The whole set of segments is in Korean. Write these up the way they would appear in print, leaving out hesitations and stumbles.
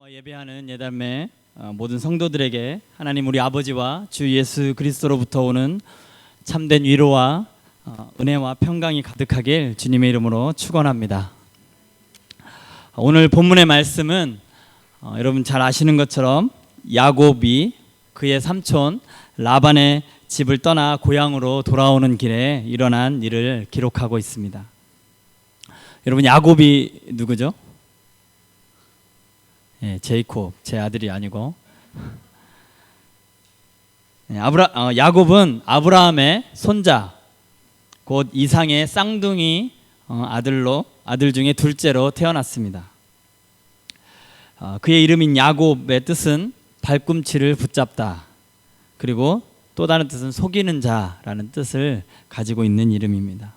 예배하는 예담의 모든 성도들에게 하나님 우리 아버지와 주 예수 그리스도로부터 오는 참된 위로와 은혜와 평강이 가득하길 주님의 이름으로 축원합니다. 오늘 본문의 말씀은 여러분 잘 아시는 것처럼 야곱이 그의 삼촌 라반의 집을 떠나 고향으로 돌아오는 길에 일어난 일을 기록하고 있습니다. 여러분 야곱이 누구죠? 제이콥, 제 아들이 아니고 야곱은 아브라함의 손자 곧 이상의 쌍둥이 아들 중에 둘째로 태어났습니다. 그의 이름인 야곱의 뜻은 발꿈치를 붙잡다, 그리고 또 다른 뜻은 속이는 자라는 뜻을 가지고 있는 이름입니다.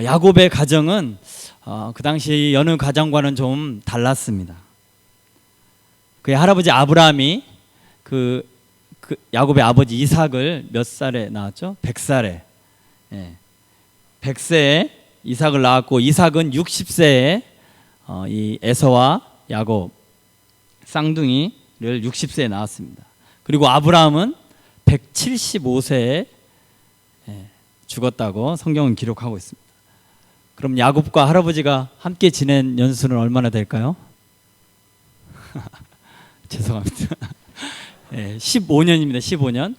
야곱의 가정은 그 당시 여느 가정과는 좀 달랐습니다. 그의 할아버지 아브라함이 그 야곱의 아버지 이삭을 몇 살에 낳았죠? 100살에 100세에 이삭을 낳았고, 이삭은 60세에 이 에서와 야곱 쌍둥이를 60세에 낳았습니다. 그리고 아브라함은 175세에 죽었다고 성경은 기록하고 있습니다. 그럼 야곱과 할아버지가 함께 지낸 연수는 얼마나 될까요? 죄송합니다. 15년입니다. 15년.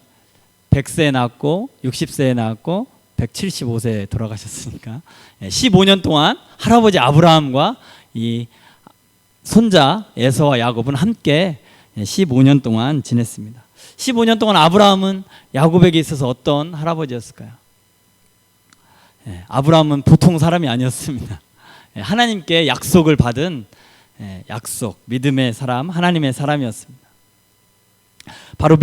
100세에 낳았고 60세에 낳았고 175세에 돌아가셨으니까 15년 동안 할아버지 아브라함과 이 손자 에서와 야곱은 함께 15년 동안 지냈습니다. 15년 동안 아브라함은 야곱에게 있어서 어떤 할아버지였을까요? 아브라함은 보통 사람이 아니었습니다. 하나님께 약속을 받은 믿음의 사람, 하나님의 사람이었습니다. 바로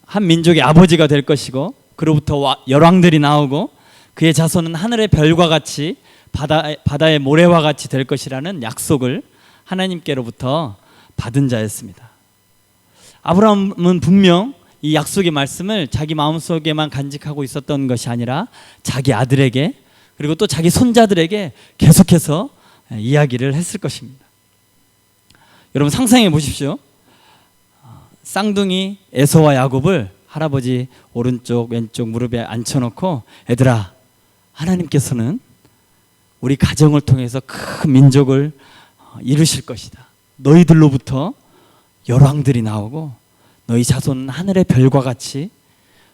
한 민족의 아버지가 될 것이고, 그로부터 열왕들이 나오고 그의 자손은 하늘의 별과 같이 바다의 모래와 같이 될 것이라는 약속을 하나님께로부터 받은 자였습니다. 아브라함은 분명 이 약속의 말씀을 자기 마음속에만 간직하고 있었던 것이 아니라 자기 아들에게, 그리고 또 자기 손자들에게 계속해서 이야기를 했을 것입니다. 여러분 상상해 보십시오. 쌍둥이 에서와 야곱을 할아버지 오른쪽 왼쪽 무릎에 앉혀놓고, 애들아, 하나님께서는 우리 가정을 통해서 큰 민족을 이루실 것이다. 너희들로부터 열왕들이 나오고 너희 자손은 하늘의 별과 같이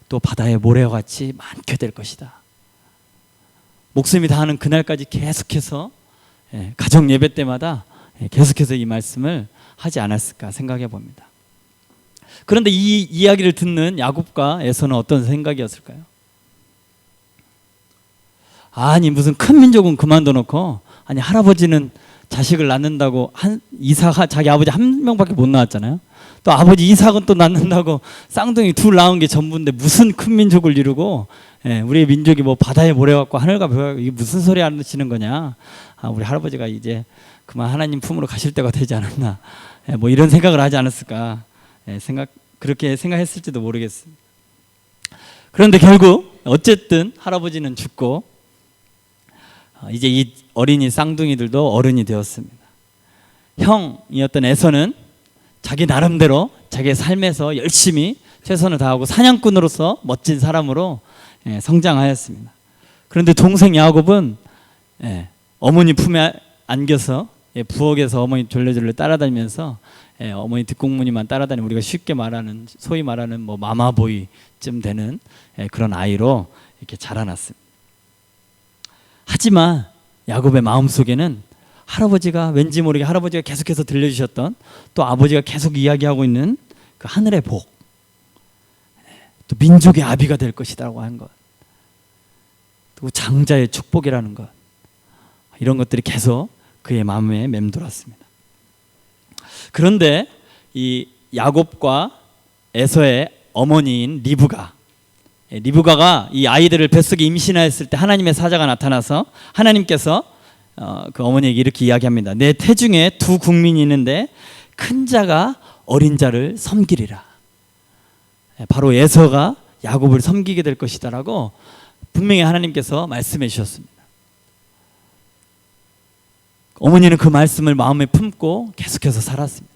또 바다의 모래와 같이 많게 될 것이다. 목숨이 다하는 그날까지 계속해서 가정 예배 때마다 계속해서 이 말씀을 하지 않았을까 생각해 봅니다. 그런데 이 이야기를 듣는 야곱과 에서는 어떤 생각이었을까요? 아니 무슨 큰 민족은 그만둬 놓고, 아니 할아버지는 자식을 낳는다고 이삭 자기 아버지 한 명밖에 못 낳았잖아요. 또 아버지 이삭은 또 낳는다고 쌍둥이 둘 낳은 게 전부인데 무슨 큰 민족을 이루고 우리의 민족이 뭐 바다의 모래 같고 하늘과 별, 이게 무슨 소리 하시는 거냐. 우리 할아버지가 이제 그만 하나님 품으로 가실 때가 되지 않았나, 뭐 이런 생각을 하지 않았을까, 그렇게 생각했을지도 모르겠습니다. 그런데 결국 어쨌든 할아버지는 죽고 이제 이 어린이 쌍둥이들도 어른이 되었습니다. 형이었던 에서는 자기 나름대로 자기의 삶에서 열심히 최선을 다하고 사냥꾼으로서 멋진 사람으로 성장하였습니다. 그런데 동생 야곱은 어머니 품에 안겨서 부엌에서 어머니 졸래졸래 따라다니면서 어머니 뒷공무니만 따라다니는, 우리가 쉽게 말하는 소위 말하는 뭐 마마보이쯤 되는 그런 아이로 이렇게 자라났습니다. 하지만 야곱의 마음속에는 할아버지가, 왠지 모르게 할아버지가 계속해서 들려주셨던, 또 아버지가 계속 이야기하고 있는 그 하늘의 복, 또 민족의 아비가 될 것이라고 하는 것, 또 장자의 축복이라는 것, 이런 것들이 계속 그의 마음에 맴돌았습니다. 그런데 이 야곱과 에서의 어머니인 리브가가 이 아이들을 뱃속에 임신하였을 때 하나님의 사자가 나타나서 하나님께서 그 어머니에게 이렇게 이야기합니다. 내 태중에 두 국민이 있는데 큰 자가 어린 자를 섬기리라. 바로 에서가 야곱을 섬기게 될 것이다라고 분명히 하나님께서 말씀해 주셨습니다. 어머니는 그 말씀을 마음에 품고 계속해서 살았습니다.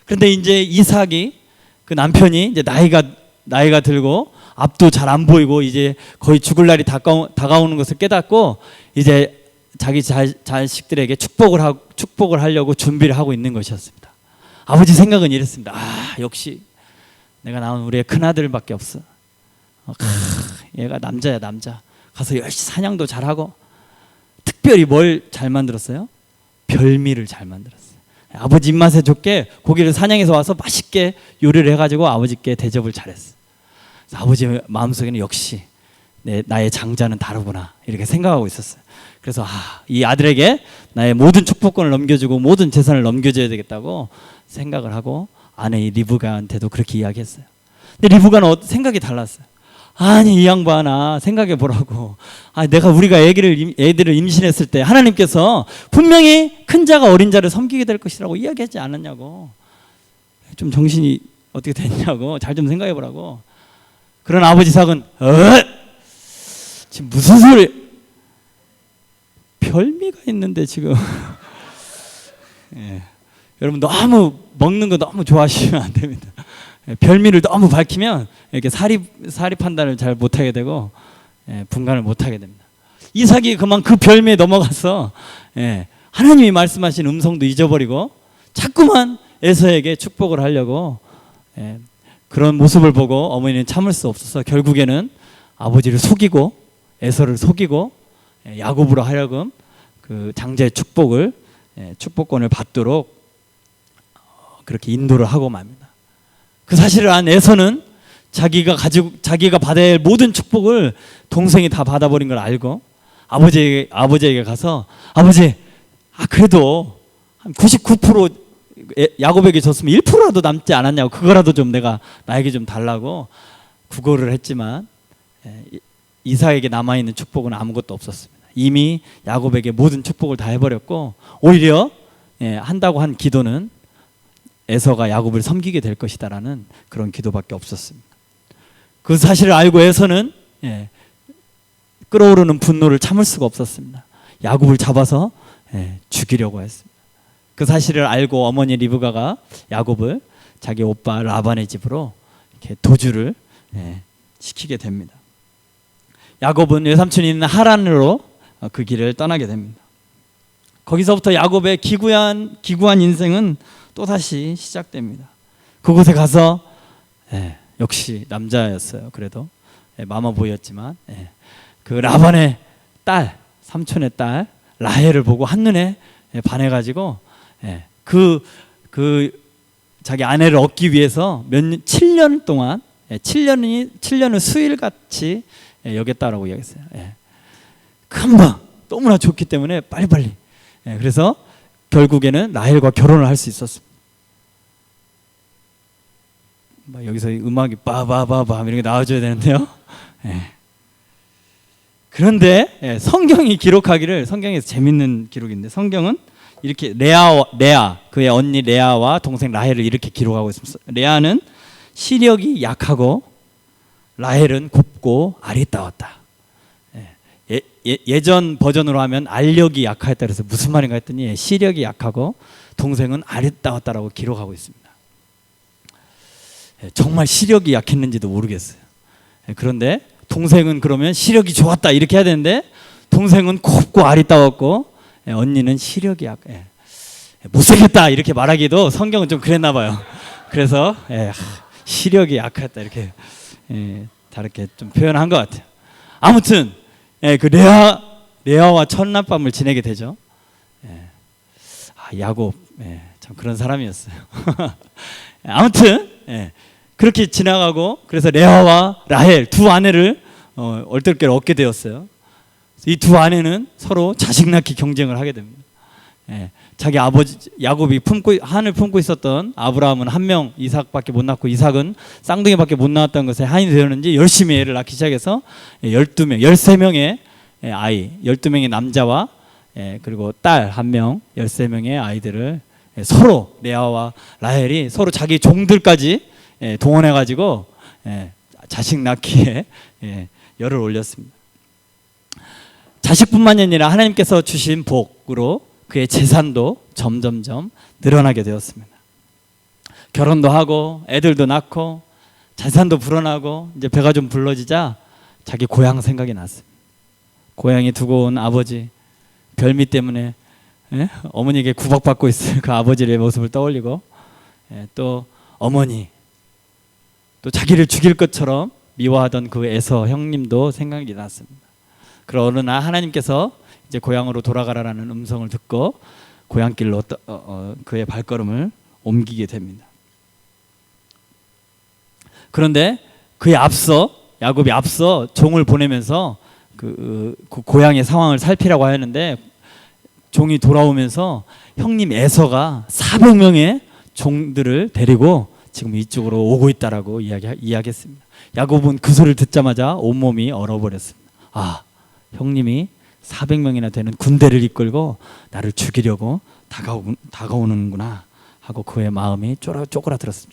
그런데 이제 이삭이 그 남편이 이제 나이가 들고 앞도 잘 안 보이고 이제 거의 죽을 날이 다가오는 것을 깨닫고 이제 자기 자식들에게 축복을 하려고 준비를 하고 있는 것이었습니다. 아버지 생각은 이랬습니다. 역시 내가 낳은 우리의 큰아들밖에 없어. 얘가 남자야, 남자. 가서 열심히 사냥도 잘하고. 특별히 뭘 잘 만들었어요? 별미를 잘 만들었어요. 아버지 입맛에 좋게 고기를 사냥해서 와서 맛있게 요리를 해가지고 아버지께 대접을 잘했어요. 아버지 마음속에는 역시 나의 장자는 다르구나 이렇게 생각하고 있었어요. 그래서 이 아들에게 나의 모든 축복권을 넘겨주고 모든 재산을 넘겨줘야 되겠다고 생각을 하고 아내 리브가한테도 그렇게 이야기했어요. 근데 리브가는 생각이 달랐어요. 아니 이 양반아 생각해 보라고. 우리가 애들을 임신했을 때 하나님께서 분명히 큰 자가 어린 자를 섬기게 될 것이라고 이야기하지 않았냐고. 좀 정신이 어떻게 됐냐고. 잘 좀 생각해 보라고. 그런 아버지 이삭은 지금 무슨 소리? 별미가 있는데 지금. 예. 여러분 너무 먹는 거 너무 좋아하시면 안 됩니다. 별미를 너무 밝히면 이렇게 사리 판단을 잘 못하게 되고 분간을 못하게 됩니다. 이삭이 그 별미에 넘어가서 하나님이 말씀하신 음성도 잊어버리고 자꾸만 에서에게 축복을 하려고 그런 모습을 보고 어머니는 참을 수 없어서 결국에는 아버지를 속이고 에서를 속이고 야곱으로 하여금 그 장자의 축복권을 받도록 그렇게 인도를 하고 맙니다. 그 사실을 안 에서는 자기가 받아야 할 모든 축복을 동생이 다 받아버린 걸 알고 아버지에게 가서 아버지 그래도 한 99% 야곱에게 줬으면 1%라도 남지 않았냐고 그거라도 좀 나에게 좀 달라고 구걸을 했지만 이삭에게 남아있는 축복은 아무것도 없었습니다. 이미 야곱에게 모든 축복을 다 해버렸고 오히려 한다고 한 기도는 에서가 야곱을 섬기게 될 것이다라는 그런 기도밖에 없었습니다. 그 사실을 알고 에서는 끓어오르는 분노를 참을 수가 없었습니다. 야곱을 잡아서 죽이려고 했습니다. 그 사실을 알고 어머니 리브가가 야곱을 자기 오빠 라반의 집으로 이렇게 도주를 시키게 됩니다. 야곱은 외삼촌이 있는 하란으로 그 길을 떠나게 됩니다. 거기서부터 야곱의 기구한 인생은 또다시 시작됩니다. 그곳에 가서 역시 남자였어요. 그래도 마마보이였지만 그 라반의 딸, 삼촌의 딸 라헬을 보고 한눈에 반해가지고 그 자기 아내를 얻기 위해서 7년 동안 7년을 수일같이 여겼다라고 이야기했어요. 금방 너무나 좋기 때문에 빨리빨리. 그래서 결국에는 라헬과 결혼을 할 수 있었습니다. 여기서 음악이 빠바바바 이렇게 나와줘야 되는데요. 그런데 성경이 기록하기를 성경에서 재밌는 기록인데 성경은 이렇게 레아 그의 언니 레아와 동생 라헬을 이렇게 기록하고 있습니다. 레아는 시력이 약하고 라헬은 곱고 아리따웠다. 예전 버전으로 하면 알력이 약하였다 그래서 무슨 말인가 했더니 시력이 약하고 동생은 아리따웠다라고 기록하고 있습니다. 정말 시력이 약했는지도 모르겠어요. 그런데 동생은 그러면 시력이 좋았다 이렇게 해야 되는데 동생은 곱고 아리따웠고 언니는 시력이 못생겼다 이렇게 말하기도 성경은 좀 그랬나 봐요. 그래서 시력이 약했다 이렇게 다르게 좀 표현한 것 같아요. 아무튼 그 레아와 첫날밤을 지내게 되죠. 야곱 참 그런 사람이었어요. 아무튼 그렇게 지나가고 그래서 레아와 라헬 두 아내를 얼떨결에 얻게 되었어요. 이 두 아내는 서로 자식 낳기 경쟁을 하게 됩니다. 자기 아버지 야곱이 한을 품고 있었던 아브라함은 한 명 이삭밖에 못 낳고 이삭은 쌍둥이밖에 못 낳았다는 것에 한이 되었는지 열심히 애를 낳기 시작해서 12명, 13명의 아이, 12명의 남자와 그리고 딸 한 명, 13명의 아이들을 서로 레아와 라헬이 서로 자기 종들까지 동원해가지고 자식 낳기에 열을 올렸습니다. 자식뿐만이 아니라 하나님께서 주신 복으로 그의 재산도 점점점 늘어나게 되었습니다. 결혼도 하고 애들도 낳고 재산도 불어나고 이제 배가 좀 불러지자 자기 고향 생각이 났습니다. 고향에 두고 온 아버지, 별미 때문에 어머니에게 구박받고 있을 그 아버지의 모습을 떠올리고, 또 어머니, 또 자기를 죽일 것처럼 미워하던 그 에서 형님도 생각이 났습니다. 그러나 어느 날 하나님께서 이제 고향으로 돌아가라라는 음성을 듣고 고향길로 그의 발걸음을 옮기게 됩니다. 그런데 그에 앞서 야곱이 앞서 종을 보내면서 그 고향의 상황을 살피라고 하는데, 종이 돌아오면서 형님 에서가 400명의 종들을 데리고 지금 이쪽으로 오고 있다라고 이야기했습니다. 야곱은 그 소리를 듣자마자 온몸이 얼어버렸습니다. 아, 형님이 400명이나 되는 군대를 이끌고 나를 죽이려고 다가오는구나 하고 그의 마음이 쪼그라들었어.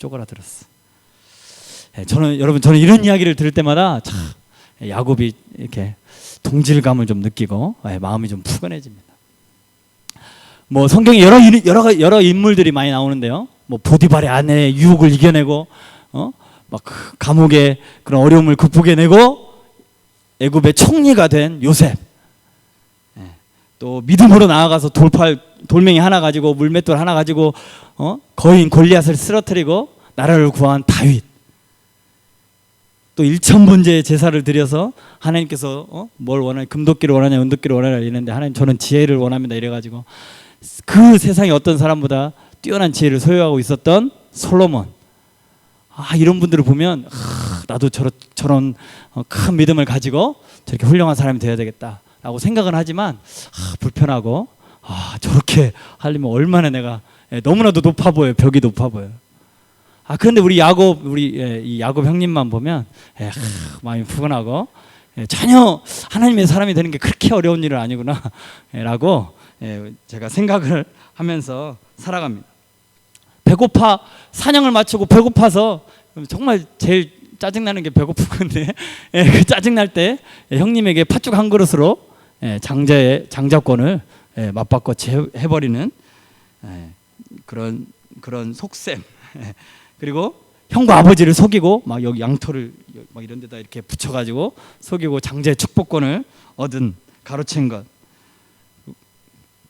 저는 이런 이야기를 들을 때마다 참 야곱이 이렇게 동질감을 좀 느끼고 마음이 좀 푸근해집니다. 뭐 성경에 여러 인물들이 많이 나오는데요. 뭐 보디발의 아내의 유혹을 이겨내고 막 감옥의 그런 어려움을 극복해내고 애굽의 총리가 된 요셉, 또 믿음으로 나아가서 돌멩이 하나 가지고 물맷돌 하나 가지고 거인 골리앗을 쓰러뜨리고 나라를 구한 다윗, 또 1,000번째 제사를 드려서 하나님께서 뭘 원하냐, 금도끼를 원하냐 은도끼를 원하냐 이랬는데 하나님 저는 지혜를 원합니다 이래가지고 그 세상에 어떤 사람보다 뛰어난 지혜를 소유하고 있었던 솔로몬, 이런 분들을 보면 나도 저런 큰 믿음을 가지고 저렇게 훌륭한 사람이 되어야 되겠다라고 생각은 하지만 불편하고 저렇게 하려면 얼마나 내가 너무나도 높아 보여요. 벽이 높아 보여요. 그런데 우리 이 야곱 형님만 보면 마음이 푸근하고 전혀 하나님의 사람이 되는 게 그렇게 어려운 일은 아니구나 라고 제가 생각을 하면서 살아갑니다. 배고파, 사냥을 마치고 배고파서 정말 제일 짜증나는 게 배고프건데 그 짜증날 때 형님에게 팥죽 한 그릇으로 장자권을 맞바꿔 해버리는 그런 속셈, 그리고 형과 아버지를 속이고 막 여기 양털을 막 이런 데다 이렇게 붙여가지고 속이고 장자의 축복권을 얻은 가로챈 것,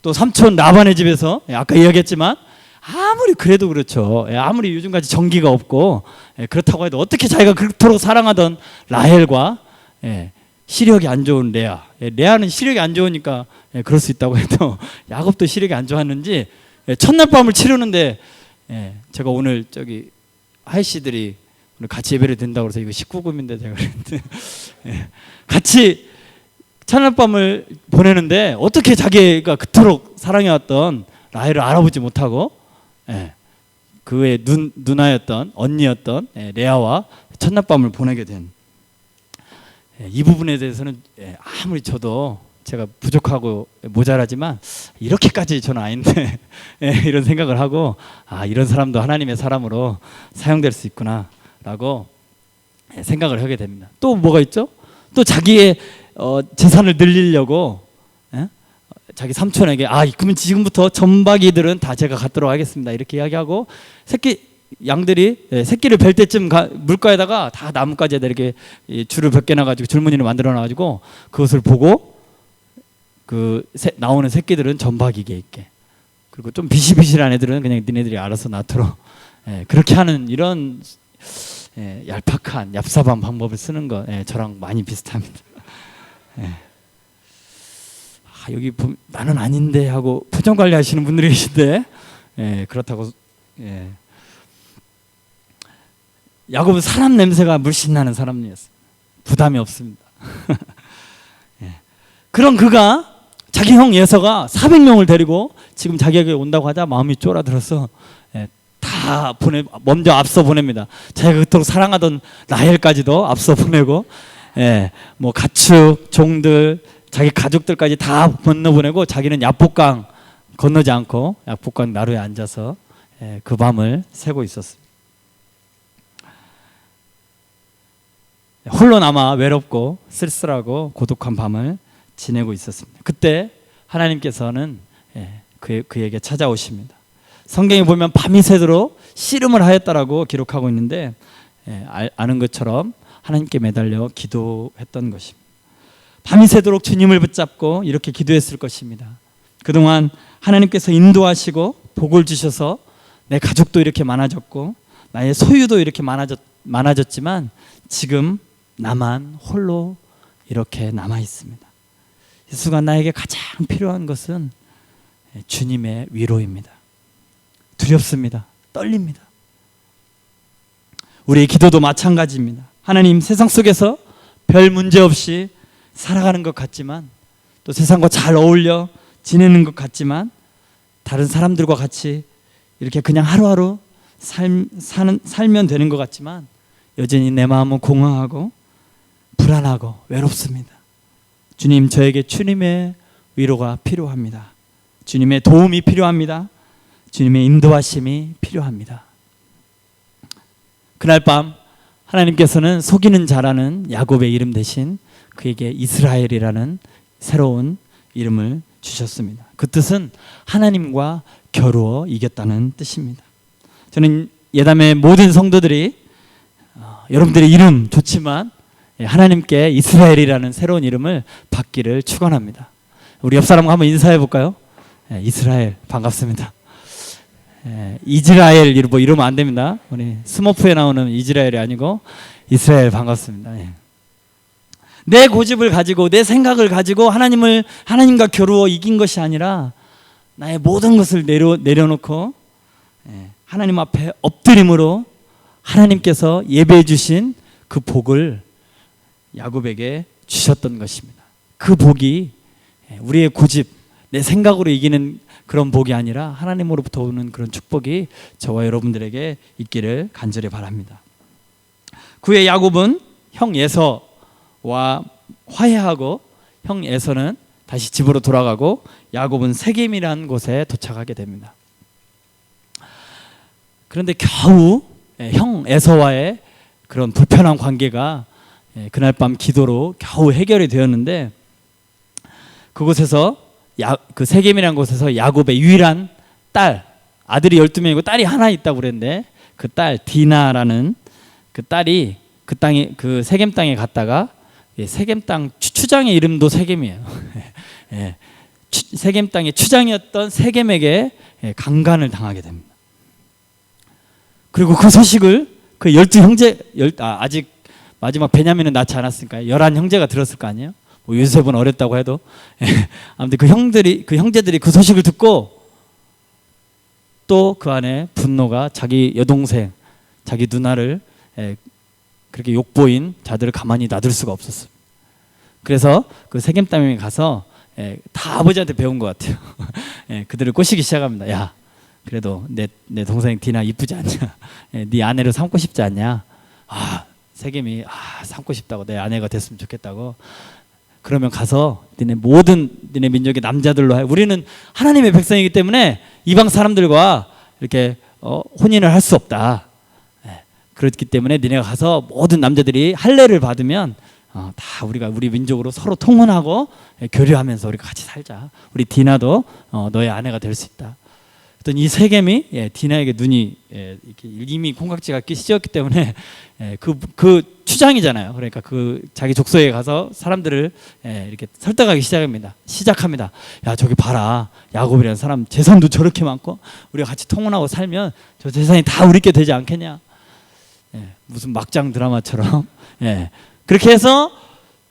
또 삼촌 라반의 집에서 아까 이야기했지만 아무리 그래도 그렇죠. 아무리 요즘같이 전기가 없고 그렇다고 해도 어떻게 자기가 그토록 사랑하던 라헬과 시력이 안 좋은 레아는 시력이 안 좋으니까 그럴 수 있다고 해도 야곱도 시력이 안 좋았는지 첫날 밤을 치르는데 제가 오늘 저기 하이씨들이 오늘 같이 예배를 드린다고 해서 이거 19금인데 제가 그랬는데 같이 첫날 밤을 보내는데 어떻게 자기가 그토록 사랑해왔던 라헬을 알아보지 못하고 그의 누나였던 언니였던 레아와 첫날 밤을 보내게 된 이 부분에 대해서는 아무리 저도 제가 부족하고 모자라지만 이렇게까지 저는 아닌데 이런 생각을 하고 이런 사람도 하나님의 사람으로 사용될 수 있구나 라고 생각을 하게 됩니다. 또 뭐가 있죠? 또 자기의 재산을 늘리려고 자기 삼촌에게 그러면 지금부터 전박이들은 다 제가 갖도록 하겠습니다 이렇게 이야기하고 양들이 새끼를 뵐 때쯤 물가에다가 다 나뭇가지에다 이렇게 줄을 벗겨놔가지고 줄무늬를 만들어놔가지고 그것을 보고 나오는 새끼들은 전박이게 있게, 그리고 좀 비실비실한 애들은 그냥 니네들이 알아서 낳도록 그렇게 하는 이런 얄팍한 얍삽한 방법을 쓰는 거 저랑 많이 비슷합니다. 여기 나는 아닌데 하고 표정 관리하시는 분들이 계신데 그렇다고 야곱은 사람 냄새가 물씬 나는 사람이었어요. 부담이 없습니다. 그런 그가 자기 형 예서가 400명을 데리고 지금 자기에게 온다고 하자 마음이 쫄아들어서 다 먼저 앞서 보냅니다. 자기가 그토록 사랑하던 라헬까지도 앞서 보내고 뭐 가축, 종들, 자기 가족들까지 다 건너보내고 자기는 야복강 건너지 않고 야복강 나루에 앉아서 그 밤을 새고 있었습니다. 홀로 남아 외롭고 쓸쓸하고 고독한 밤을 지내고 있었습니다. 그때 하나님께서는 그에게 찾아오십니다. 성경에 보면 밤이 새도록 씨름을 하였다라고 기록하고 있는데 아는 것처럼 하나님께 매달려 기도했던 것입니다. 밤이 새도록 주님을 붙잡고 이렇게 기도했을 것입니다. 그동안 하나님께서 인도하시고 복을 주셔서 내 가족도 이렇게 많아졌고 나의 소유도 이렇게 많아졌지만 지금 나만 홀로 이렇게 남아 있습니다. 이 순간 나에게 가장 필요한 것은 주님의 위로입니다. 두렵습니다. 떨립니다. 우리의 기도도 마찬가지입니다. 하나님, 세상 속에서 별 문제 없이 살아가는 것 같지만, 또 세상과 잘 어울려 지내는 것 같지만, 다른 사람들과 같이 이렇게 그냥 하루하루 살면 되는 것 같지만 여전히 내 마음은 공허하고 불안하고 외롭습니다. 주님, 저에게 주님의 위로가 필요합니다. 주님의 도움이 필요합니다. 주님의 인도하심이 필요합니다. 그날 밤 하나님께서는 속이는 자라는 야곱의 이름 대신 그에게 이스라엘이라는 새로운 이름을 주셨습니다. 그 뜻은 하나님과 겨루어 이겼다는 뜻입니다. 저는 예담의 모든 성도들이 여러분들의 이름 좋지만 하나님께 이스라엘이라는 새로운 이름을 받기를 축원합니다. 우리 옆 사람과 한번 인사해 볼까요? 이스라엘 반갑습니다. 이스라엘 이러면 안 됩니다. 우리 스머프에 나오는 이스라엘이 아니고 이스라엘 반갑습니다. 내 고집을 가지고 내 생각을 가지고 하나님과 겨루어 이긴 것이 아니라 나의 모든 것을 내려놓고 하나님 앞에 엎드림으로 하나님께서 예배해 주신 그 복을 야곱에게 주셨던 것입니다. 그 복이 우리의 고집, 내 생각으로 이기는 그런 복이 아니라 하나님으로부터 오는 그런 축복이 저와 여러분들에게 있기를 간절히 바랍니다. 그 후에 야곱은 형 에서와 화해하고 형 에서는 다시 집으로 돌아가고 야곱은 세겜이라는 곳에 도착하게 됩니다. 그런데 겨우 형 에서와의 그런 불편한 관계가 그날 밤 기도로 겨우 해결이 되었는데, 그곳에서 그 세겜이라는 곳에서 야곱의 유일한 딸, 아들이 12명이고 딸이 하나 있다고 그랬는데 그 딸 디나라는 그 딸이 그 세겜 땅에 갔다가 세겜 땅 추장의 이름도 세겜이에요. 세겜 땅의 추장이었던 세겜에게 강간을 당하게 됩니다. 그리고 그 소식을 그 12형제, 아직 마지막 베냐민은 낳지 않았으니까 11형제가 들었을 거 아니에요. 뭐 요셉은 어렸다고 해도 아무튼 그 형제들이 그 소식을 듣고 또 그 안에 분노가 자기 여동생, 자기 누나를 그렇게 욕보인 자들을 가만히 놔둘 수가 없었어요. 그래서 그 세겜 땅에 가서 다 아버지한테 배운 것 같아요. 그들을 꼬시기 시작합니다. 야, 그래도 내 동생 디나 이쁘지 않냐? 네 아내를 삼고 싶지 않냐? 세겜이 삼고 싶다고, 내 아내가 됐으면 좋겠다고. 그러면 가서 니네 민족의 남자들로 해. 우리는 하나님의 백성이기 때문에 이방 사람들과 이렇게 혼인을 할 수 없다. 그렇기 때문에 니네가 가서 모든 남자들이 할례를 받으면 다 우리 민족으로 서로 통혼하고 교류하면서 우리가 같이 살자. 우리 디나도 너의 아내가 될 수 있다. 그랬더니 이 세겜이 디나에게 눈이 이렇게 이미 콩깍지가 씌었기 때문에 그 추장이잖아요. 그러니까 그 자기 족속에 가서 사람들을 이렇게 설득하기 시작합니다. 야, 저기 봐라, 야곱이라는 사람 재산도 저렇게 많고 우리가 같이 통혼하고 살면 저 재산이 다 우리께 되지 않겠냐? 무슨 막장 드라마처럼. 그렇게 해서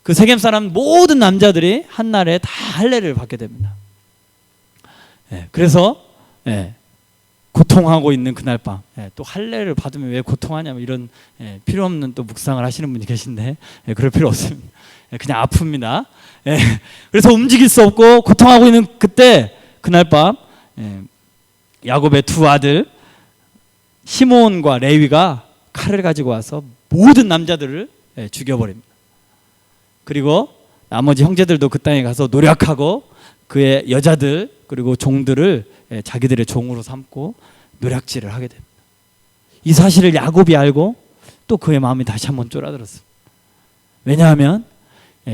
그 세겜 사람 모든 남자들이 한날에 다 할례를 받게 됩니다. 그래서 고통하고 있는 그날 밤, 또 할례를 받으면 왜 고통하냐, 이런 필요 없는 또 묵상을 하시는 분이 계신데 그럴 필요 없습니다. 그냥 아픕니다. 그래서 움직일 수 없고 고통하고 있는 그날 밤 야곱의 두 아들 시몬과 레위가 칼을 가지고 와서 모든 남자들을 죽여버립니다. 그리고 나머지 형제들도 그 땅에 가서 노력하고 그의 여자들 그리고 종들을 자기들의 종으로 삼고 노략질을 하게 됩니다. 이 사실을 야곱이 알고 또 그의 마음이 다시 한번 쫄아들었습니다. 왜냐하면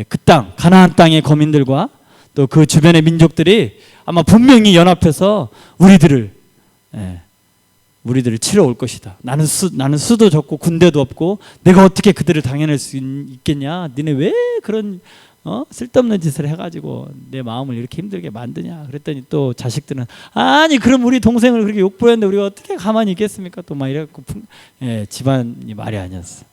그 땅, 가나안 땅의 거민들과 또 그 주변의 민족들이 아마 분명히 연합해서 우리들을 치러 올 것이다. 나는 수도 적고 군대도 없고 내가 어떻게 그들을 당해낼 수 있겠냐? 니네 왜 그런 쓸데없는 짓을 해가지고 내 마음을 이렇게 힘들게 만드냐? 그랬더니 또 자식들은 아니 그럼 우리 동생을 그렇게 욕보였는데 우리가 어떻게 가만히 있겠습니까? 또 막 이래갖고 집안이 말이 아니었어.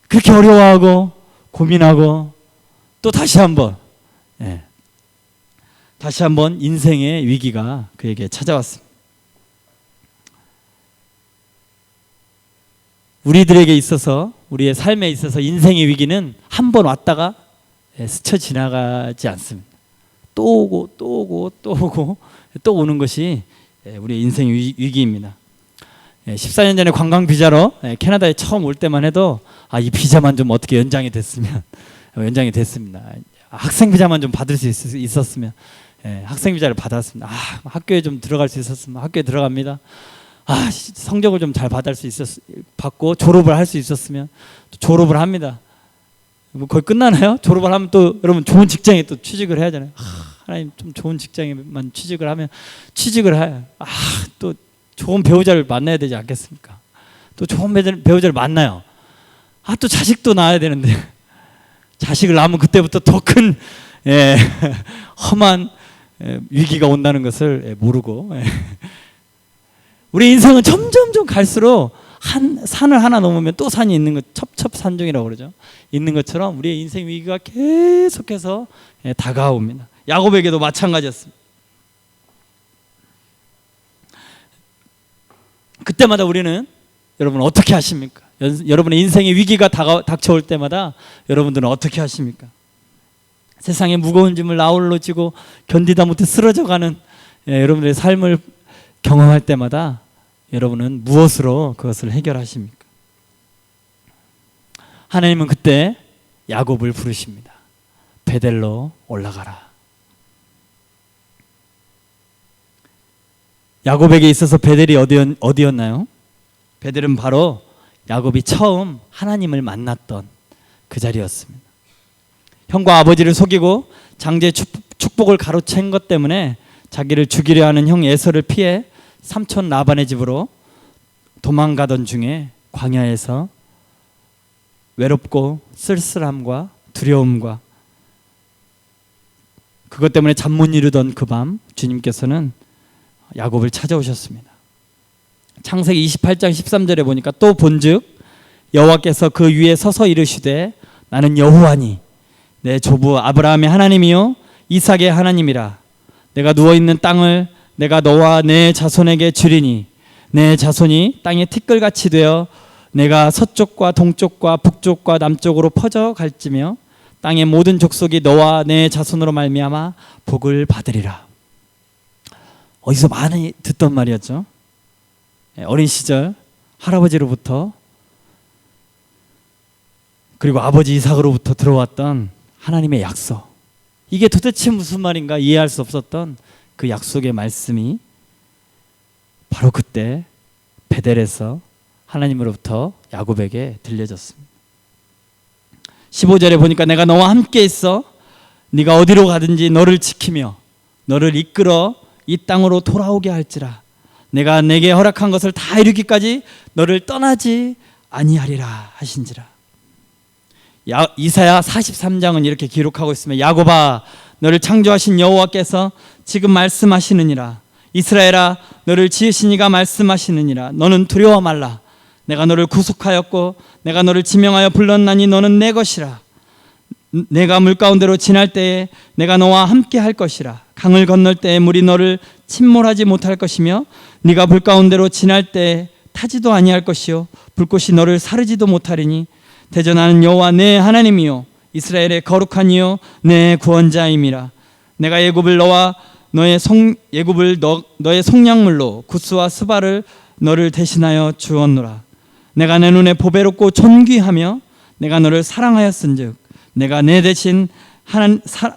그렇게 어려워하고 고민하고 또 다시 한번 인생의 위기가 그에게 찾아왔습니다. 우리들에게 있어서 우리의 삶에 있어서 인생의 위기는 한 번 왔다가 스쳐 지나가지 않습니다. 또 오고 또 오고 또 오고 또 오는 것이 우리의 인생의 위기입니다. 14년 전에 관광 비자로 캐나다에 처음 올 때만 해도 이 비자만 좀 어떻게 연장이 됐습니다. 학생 비자만 좀 받을 수 있었으면 학생 비자를 받았습니다. 학교에 좀 들어갈 수 있었으면 학교에 들어갑니다. 성적을 좀 잘 받고 졸업을 할 수 있었으면 또 졸업을 합니다. 뭐 거의 끝나나요? 졸업을 하면 또 여러분 좋은 직장에 또 취직을 해야 하잖아요. 하나님 좀 좋은 직장에만 취직을 하면 또 좋은 배우자를 만나야 되지 않겠습니까? 또 좋은 배우자를 만나요. 또 자식도 낳아야 되는데 자식을 낳으면 그때부터 더 큰 험한 위기가 온다는 것을 모르고 우리 인생은 점점 갈수록 산을 하나 넘으면 또 산이 있는 것, 첩첩산중이라고 그러죠. 있는 것처럼 우리의 인생 위기가 계속해서 다가옵니다. 야곱에게도 마찬가지였습니다. 그때마다 우리는 여러분 어떻게 하십니까? 여러분의 인생의 위기가 닥쳐올 때마다 여러분들은 어떻게 하십니까? 세상에 무거운 짐을 나홀로 지고 견디다 못해 쓰러져가는 여러분들의 삶을 경험할 때마다 여러분은 무엇으로 그것을 해결하십니까? 하나님은 그때 야곱을 부르십니다. 베델로 올라가라. 야곱에게 있어서 베델이 어디였나요? 베델은 바로 야곱이 처음 하나님을 만났던 그 자리였습니다. 형과 아버지를 속이고 장제의 축복을 가로챈 것 때문에 자기를 죽이려 하는 형 에서를 피해 삼촌 라반의 집으로 도망가던 중에 광야에서 외롭고 쓸쓸함과 두려움과 그것 때문에 잠 못 이루던 그 밤 주님께서는 야곱을 찾아오셨습니다. 창세기 28장 13절에 보니까 또 본즉 여호와께서 그 위에 서서 이르시되 나는 여호와니 내 조부 아브라함의 하나님이요 이삭의 하나님이라. 내가 누워있는 땅을 내가 너와 내 자손에게 주리니 내 자손이 땅의 티끌같이 되어 내가 서쪽과 동쪽과 북쪽과 남쪽으로 퍼져 갈지며 땅의 모든 족속이 너와 내 자손으로 말미암아 복을 받으리라. 어디서 많이 듣던 말이었죠. 어린 시절 할아버지로부터 그리고 아버지 이삭으로부터 들어왔던 하나님의 약속, 이게 도대체 무슨 말인가 이해할 수 없었던 그 약속의 말씀이 바로 그때 베델에서 하나님으로부터 야곱에게 들려졌습니다. 15절에 보니까 내가 너와 함께 있어 네가 어디로 가든지 너를 지키며 너를 이끌어 이 땅으로 돌아오게 할지라. 내가 내게 허락한 것을 다 이루기까지 너를 떠나지 아니하리라 하신지라. 이사야 43장은 이렇게 기록하고 있으며 야곱아 너를 창조하신 여호와께서 지금 말씀하시느니라. 이스라엘아 너를 지으신 이가 말씀하시느니라. 너는 두려워 말라. 내가 너를 구속하였고 내가 너를 지명하여 불렀나니 너는 내 것이라. 내가 물 가운데로 지날 때에 내가 너와 함께 할 것이라. 강을 건널 때에 물이 너를 침몰하지 못할 것이며 네가 불 가운데로 지날 때에 타지도 아니할 것이요 불꽃이 너를 사르지도 못하리니 대전하는 여호와 내 하나님이요 이스라엘의 거룩한 이요 내 구원자임이라. 내가 애굽을 너의 속량물로 구스와 스바를 너를 대신하여 주었노라. 내가 내 눈에 보배롭고 존귀하며 내가 너를 사랑하였은즉 내가 내 대신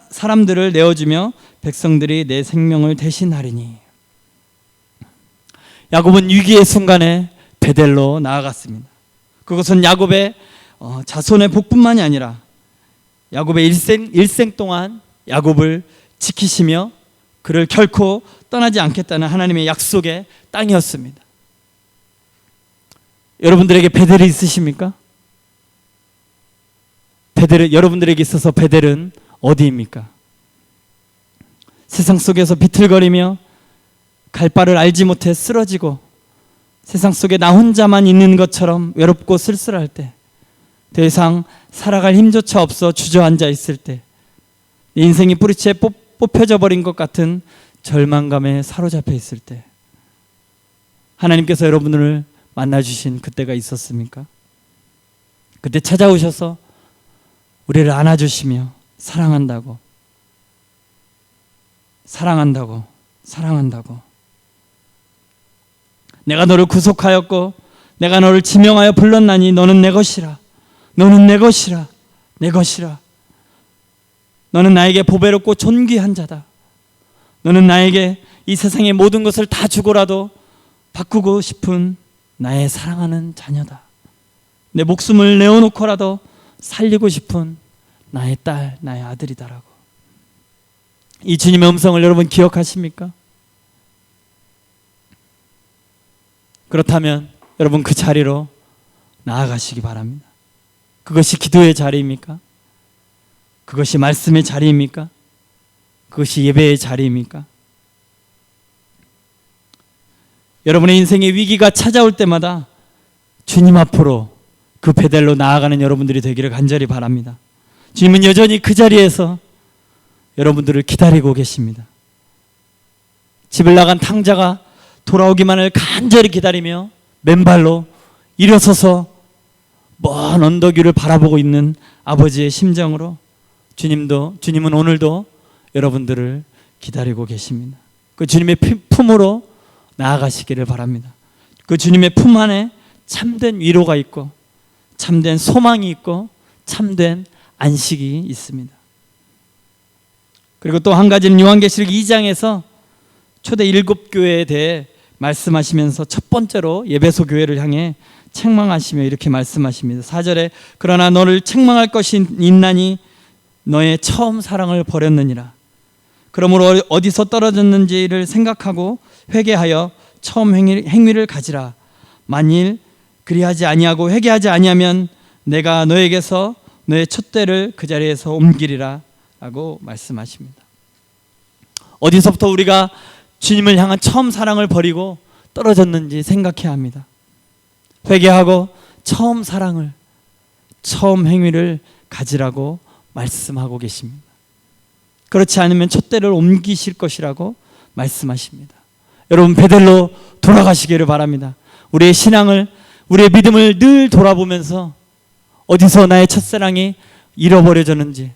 사람들을 내어주며 백성들이 내 생명을 대신하리니. 야곱은 위기의 순간에 베델로 나아갔습니다. 그것은 야곱의 자손의 복뿐만이 아니라 야곱의 일생 동안 야곱을 지키시며 그를 결코 떠나지 않겠다는 하나님의 약속의 땅이었습니다. 여러분들에게 베델이 있으십니까? 여러분들에게 있어서 베델은 어디입니까? 세상 속에서 비틀거리며 갈 바를 알지 못해 쓰러지고 세상 속에 나 혼자만 있는 것처럼 외롭고 쓸쓸할 때, 더 이상 살아갈 힘조차 없어 주저앉아 있을 때, 인생이 뿌리채 뽑혀져 버린 것 같은 절망감에 사로잡혀 있을 때, 하나님께서 여러분을 만나주신 그때가 있었습니까? 그때 찾아오셔서 우리를 안아주시며 사랑한다고, 사랑한다고, 사랑한다고. 내가 너를 구속하였고 내가 너를 지명하여 불렀나니 너는 내 것이라. 너는 내 것이라. 내 것이라. 너는 나에게 보배롭고 존귀한 자다. 너는 나에게 이 세상의 모든 것을 다 주고라도 바꾸고 싶은 나의 사랑하는 자녀다. 내 목숨을 내어놓고라도 살리고 싶은 나의 딸, 나의 아들이다라고. 이 주님의 음성을 여러분 기억하십니까? 그렇다면 여러분 그 자리로 나아가시기 바랍니다. 그것이 기도의 자리입니까? 그것이 말씀의 자리입니까? 그것이 예배의 자리입니까? 여러분의 인생의 위기가 찾아올 때마다 주님 앞으로 그 베델로 나아가는 여러분들이 되기를 간절히 바랍니다. 주님은 여전히 그 자리에서 여러분들을 기다리고 계십니다. 집을 나간 탕자가 돌아오기만을 간절히 기다리며 맨발로 일어서서 먼 언덕 위를 바라보고 있는 아버지의 심정으로 주님은 오늘도 여러분들을 기다리고 계십니다. 그 주님의 품으로 나아가시기를 바랍니다. 그 주님의 품 안에 참된 위로가 있고 참된 소망이 있고 참된 안식이 있습니다. 그리고 또 한 가지는 요한계시록 2장에서 초대 7교회에 대해 말씀하시면서 첫 번째로 예배소 교회를 향해 책망하시며 이렇게 말씀하십니다. 4절에 그러나 너를 책망할 것이 있나니 너의 처음 사랑을 버렸느니라. 그러므로 어디서 떨어졌는지를 생각하고 회개하여 처음 행위를 가지라. 만일 그리하지 아니하고 회개하지 아니하면 내가 너에게서 너의 촛대를 그 자리에서 옮기리라 라고 말씀하십니다. 어디서부터 우리가 주님을 향한 처음 사랑을 버리고 떨어졌는지 생각해야 합니다. 회개하고 처음 사랑을, 처음 행위를 가지라고 말씀하고 계십니다. 그렇지 않으면 촛대를 옮기실 것이라고 말씀하십니다. 여러분 베델로 돌아가시기를 바랍니다. 우리의 신앙을, 우리의 믿음을 늘 돌아보면서 어디서 나의 첫사랑이 잃어버려졌는지,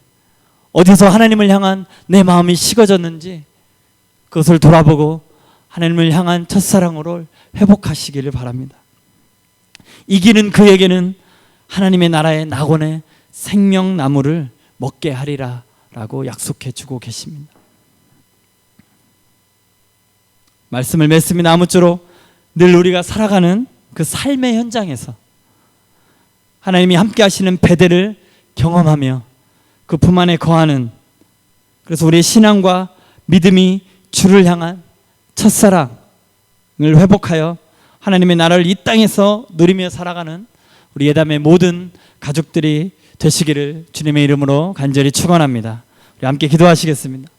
어디서 하나님을 향한 내 마음이 식어졌는지 그것을 돌아보고 하나님을 향한 첫사랑으로 회복하시기를 바랍니다. 이기는 그에게는 하나님의 나라의 낙원의 생명나무를 먹게 하리라 라고 약속해 주고 계십니다. 말씀을 맺습니다. 아무쪼록 늘 우리가 살아가는 그 삶의 현장에서 하나님이 함께 하시는 베델을 경험하며 그 품 안에 거하는, 그래서 우리의 신앙과 믿음이 주를 향한 첫사랑을 회복하여 하나님의 나라를 이 땅에서 누리며 살아가는 우리 예담의 모든 가족들이 되시기를 주님의 이름으로 간절히 축원합니다. 우리 함께 기도하시겠습니다.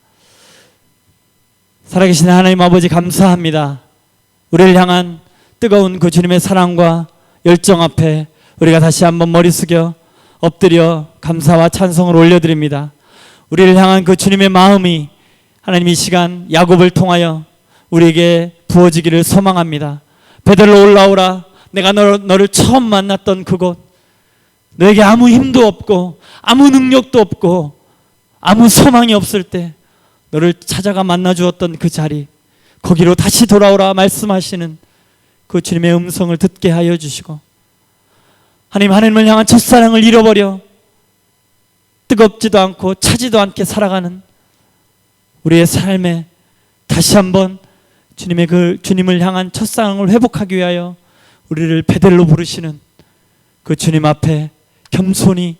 살아계신 하나님 아버지 감사합니다. 우리를 향한 뜨거운 그 주님의 사랑과 열정 앞에 우리가 다시 한번 머리 숙여 엎드려 감사와 찬송을 올려드립니다. 우리를 향한 그 주님의 마음이 하나님 이 시간 야곱을 통하여 우리에게 부어지기를 소망합니다. 베델로 올라오라. 내가 너를 처음 만났던 그곳, 너에게 아무 힘도 없고 아무 능력도 없고 아무 소망이 없을 때 너를 찾아가 만나주었던 그 자리, 거기로 다시 돌아오라 말씀하시는 그 주님의 음성을 듣게 하여 주시고, 하나님을 향한 첫사랑을 잃어버려 뜨겁지도 않고 차지도 않게 살아가는 우리의 삶에 다시 한번 주님을 향한 첫사랑을 회복하기 위하여 우리를 베델로 부르시는 그 주님 앞에 겸손히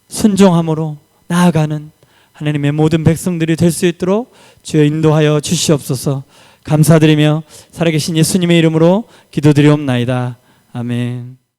순종함으로 나아가는 하나님의 모든 백성들이 될 수 있도록 주여 인도하여 주시옵소서. 감사드리며 살아계신 예수님의 이름으로 기도드리옵나이다. 아멘.